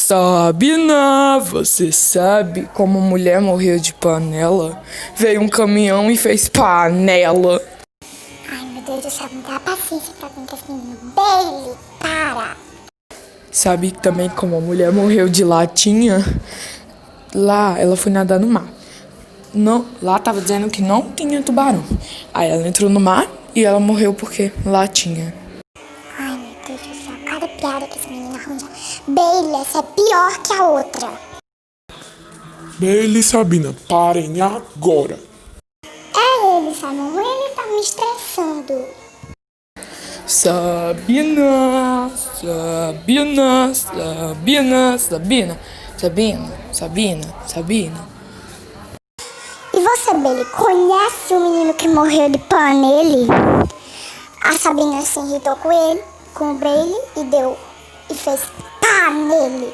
Sabina, você sabe como mulher morreu de panela? Veio um caminhão e fez panela. Ai, meu Deus do céu, me dá paciência pra aguentar esse menino. Bailey, para! Sabe também como a mulher morreu de latinha? Lá, ela foi nadar no mar. Não, lá tava dizendo que não tinha tubarão. Aí ela entrou no mar e ela morreu porque lá tinha. Ai, meu Deus do céu, cada piada que esse menino arranja. Bailey, essa é pior que a outra. Bailey e Sabina, parem agora. É ele, Simon, ele tá me estressando. Sabina, Sabina, Sabina, Sabina, Sabina, Sabina, Sabina. E você, Bailey, conhece o menino que morreu de panela? A Sabina se irritou com ele, com o Bailey, e fez pá nele.